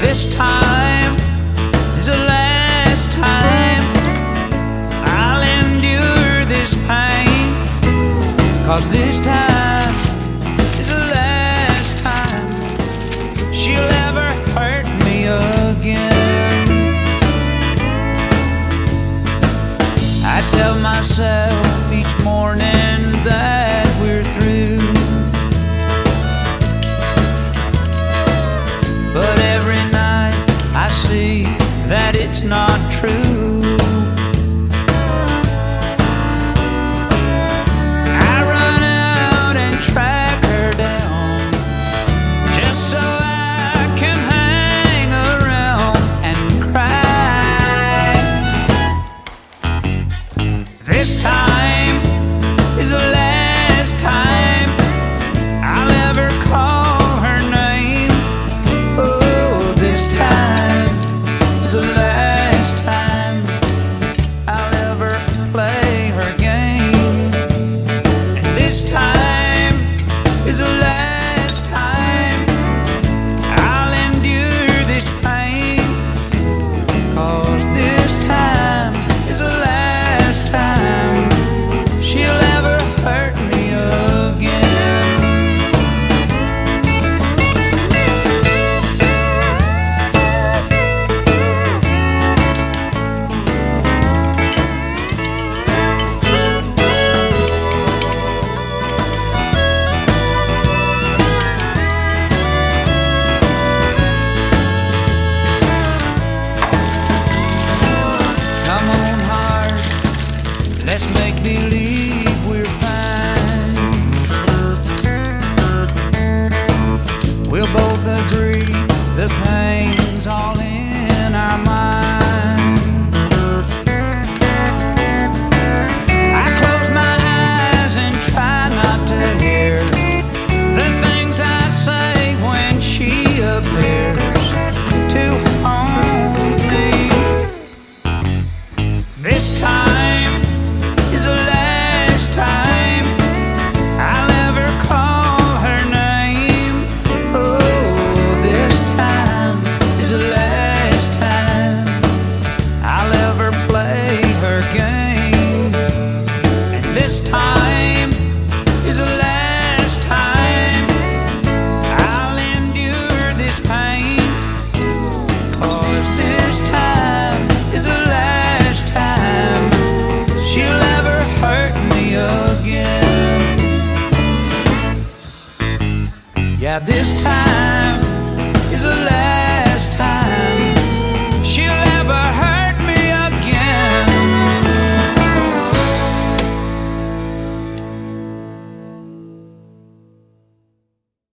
This time is the last time I'll endure this pain, 'cause this time is the last time she'll ever hurt me again. I tell myself each morning that we're through, but every night I see that it's not true. I run out and track her down just so I can hang around and cry. This time is the last time I'll ever call her name. Oh, this time is the last time I'll ever play her game. And this time is the last time I'll endure this pain, 'cause this time is the last time she'll ever hurt me again. Come on, heart, let's make believe we're fine. We'll both agree the pain's all in our mind. I close my eyes and try not to hear the things I say when she appears to haunt me. This time is the last time I'll ever call her name. Oh, this time is the last time I'll ever play her game. And this time is the last time I'll endure this pain, 'cause this time is the last time she'll ever hurt me again. Yeah, this time